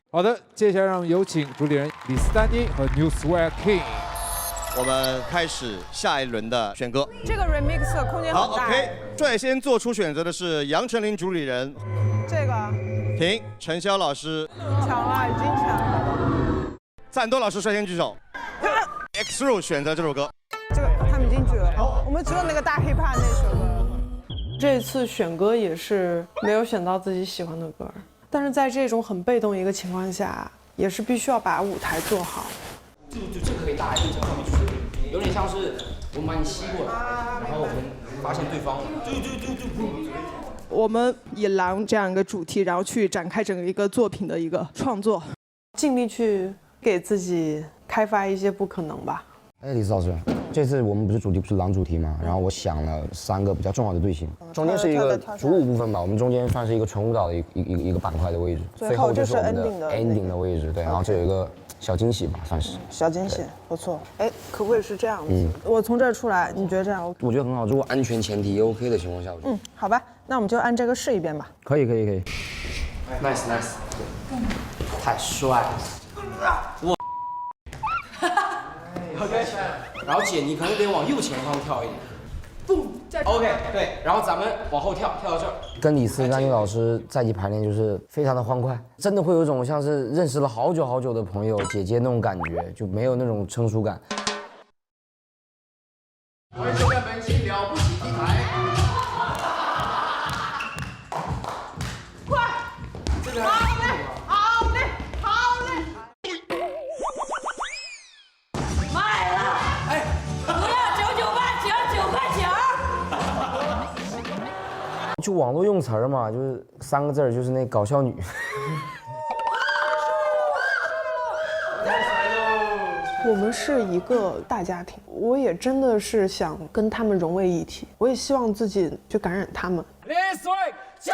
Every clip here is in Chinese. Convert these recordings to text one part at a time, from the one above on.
好的，接下来让我们有请主理人李斯丹妮和 New Swag King。我们开始下一轮的选歌。这个 remix 的空间很大。好 ，OK， 率先做出选择的是杨丞琳主理人。这个。停，陈潇老师。抢了，已经抢了。赞多老师率先举手。X Ru 选择这首歌。这个他们已经举了，我们只有那个大 hiphop 那首歌。这次选歌也是没有选到自己喜欢的歌，但是在这种很被动一个情况下，也是必须要把舞台做好。就这可以大家就在后面吹，有点像是我们把你吸过来，然后我们发现对方就。我们以狼这样一个主题，然后去展开整个一个作品的一个创作，尽力去给自己开发一些不可能吧。哎，李斯老师，这次我们不是狼主题嘛？然后我想了3个比较重要的队形，中间是一个主舞部分吧，我们中间算是一个纯舞蹈的一个板块的位置，最后就是我们的 ending 的位置，对，然后这有一个小惊喜吧，算是小惊喜，不错。哎，可不可以是这样子？我从这儿出来，你觉得这样 OK？ 我觉得很好，如果安全前提 OK 的情况下，好吧，那我们就按这个试一遍吧。可以。nice， 太帅了，我。OK， 然后姐，你可能得往右前方跳一点。OK， 对，然后咱们往后跳到这儿。跟李斯丹妮老师在一起排练就是非常的欢快，真的会有一种像是认识了好久的朋友姐姐那种感觉，就没有那种成熟感。欢迎收看本期了不起 T 台。快，这个好嘞。卖了！哎，不要998，9块9。就网络用词儿嘛，就是3个字儿，就是那搞笑女。我们是一个大家庭，我也真的是想跟他们融为一体，我也希望自己去感染他们。This way， 叫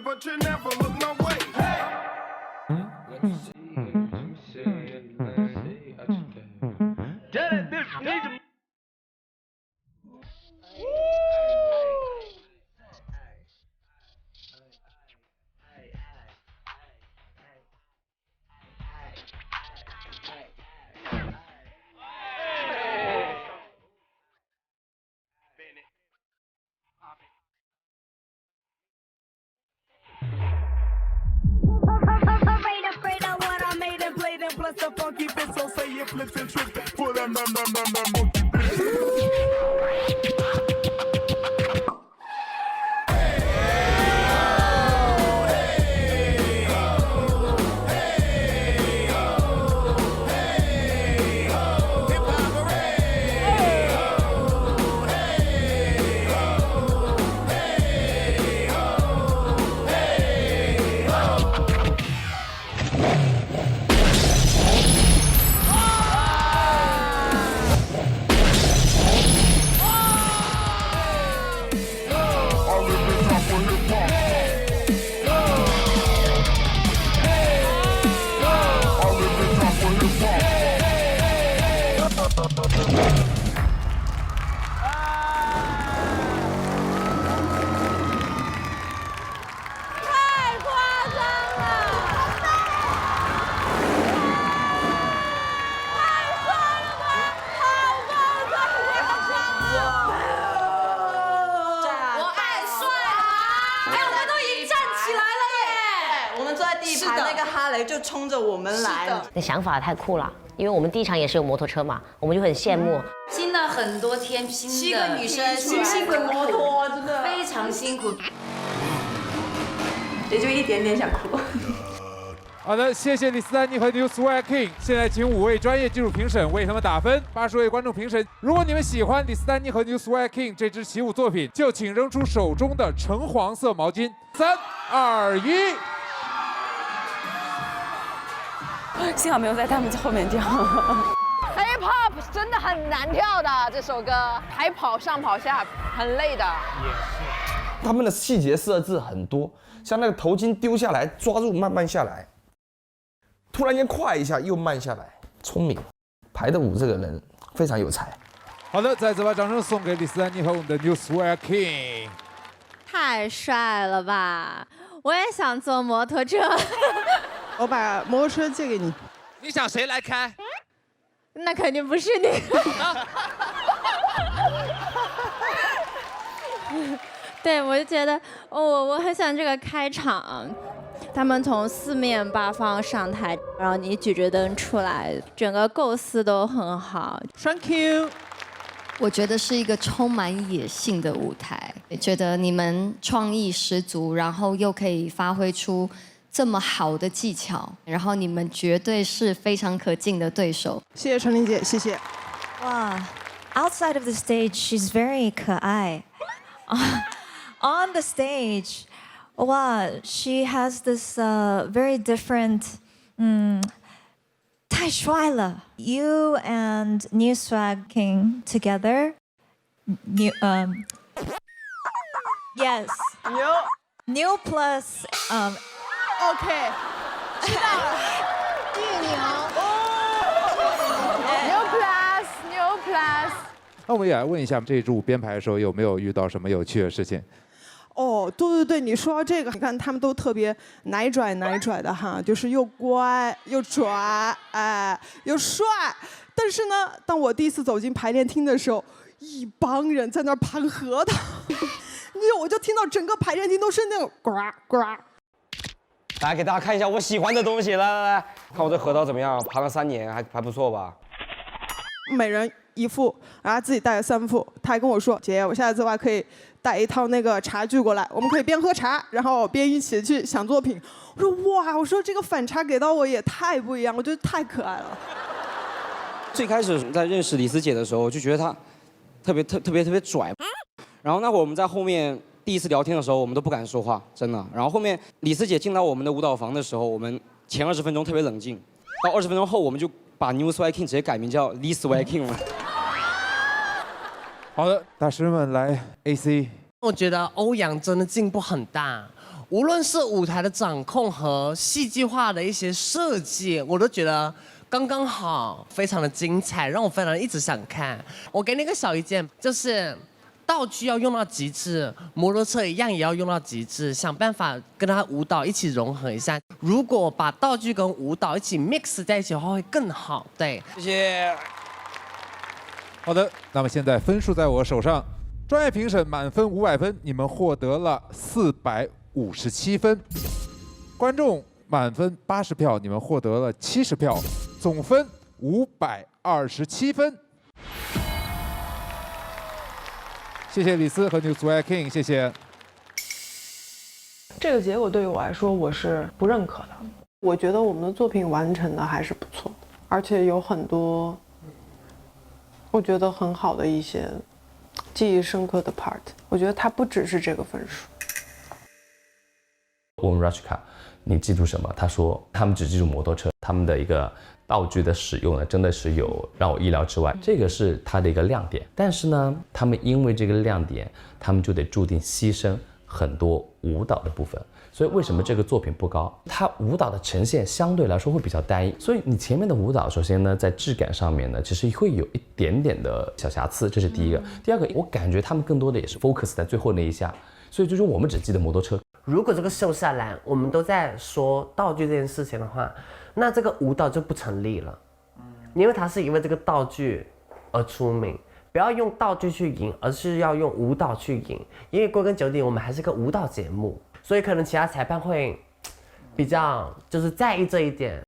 ！But you never look my way. Plus the funky bit, so say it flips and trips. Pull that monkey bit. 来就冲着我们来。那想法太酷了，因为我们第一场也是有摩托车嘛，我们就很羡慕。拼了很多天，拼7个女生辛苦摩托，真的非常辛苦，也就一点点想哭。好的，谢谢李斯丹妮和 New Swag King。现在请5位专业技术评审为他们打分。80位观众评审，如果你们喜欢李斯丹妮和 New Swag King 这支起舞作品，就请扔出手中的橙黄色毛巾。3、2、1。幸好没有在他们后面跳。Hip Hop 真的很难跳的这首歌，还跑上跑下，很累的。他们的细节设置很多，像那个头巾丢下来，抓住慢慢下来，突然间快一下又慢下来，聪明，排的舞这个人非常有才。好的，再次把掌声送给李斯丹妮和我们的 New Swag King。太帅了吧！我也想坐摩托车。我把摩托车借给你。你想谁来开？那肯定不是你。对，我就觉得我很喜欢这个开场，他们从4面8方上台，然后你举着灯出来，整个构思都很好。Thank you。我觉得是一个充满野性的舞台，觉得你们创意十足，然后又可以发挥出这么好的技巧，然后你们绝对是非常可敬的对手。谢谢陈琳姐，谢谢。哇 ，outside of the stage, she's very 可爱。On the stage, wow, she has this very different, 太帅了。You and New Swag King together, yes, new plus, OK， 知道了，玉牛。New plus。那我们也来问一下，这一支舞编排的时候有没有遇到什么有趣的事情？哦，对，你说到这个，你看他们都特别奶拽的哈，就是又乖又拽，哎，又帅。但是呢，当我第一次走进排练厅的时候，一帮人在那儿盘核桃，我就听到整个排练厅都是那种呱呱。来给大家看一下我喜欢的东西，来，看我这核桃怎么样？盘了3年，还不错吧？每人1副，然后自己带了3副。他还跟我说：“姐，我下次的话可以带一套那个茶具过来，我们可以边喝茶，然后边一起去想作品。”我说：“哇，我说这个反差给到我也太不一样，我觉得太可爱了。”最开始在认识李思姐的时候，就觉得她特别拽。然后那会儿我们在后面第一次聊天的时候，我们都不敢说话，真的。然后后面李思姐进到我们的舞蹈房的时候，我们前20分钟特别冷静，到20分钟后我们就把 New Swag King 直接改名叫 Lee Swag King 了。好的，大师们来 AC。我觉得欧阳真的进步很大，无论是舞台的掌控和戏剧化的一些设计，我都觉得刚刚好，非常的精彩，让我非常一直想看。我给你一个小意见，就是道具要用到极致，摩托车一样也要用到极致，想办法跟它舞蹈一起融合一下。如果把道具跟舞蹈一起 mix 在一起的话，会更好。对，谢谢。好的，那么现在分数在我手上，专业评审满分500分，你们获得了457分；观众满分80票，你们获得了70票，总分527分。谢谢李斯和 New Swag King， 谢谢。这个结果对于我来说，我是不认可的。我觉得我们的作品完成的还是不错，而且有很多我觉得很好的一些记忆深刻的 part。我觉得它不只是这个分数。我问 Rachika， 你记住什么？他说他们只记住摩托车，他们的一个道具的使用呢，真的是有让我意料之外，这个是他的一个亮点。但是呢，他们因为这个亮点，他们就得注定牺牲很多舞蹈的部分。所以为什么这个作品不高？它舞蹈的呈现相对来说会比较单一，所以你前面的舞蹈，首先呢，在质感上面呢，其实会有一点点的小瑕疵，这是第一个。第二个，我感觉他们更多的也是 focus 在最后那一下，所以最终我们只记得摩托车。如果这个秀下来，我们都在说道具这件事情的话，那这个舞蹈就不成立了，因为它是因为这个道具而出名。不要用道具去赢，而是要用舞蹈去赢，因为归根究底，我们还是个舞蹈节目，所以可能其他裁判会比较就是在意这一点。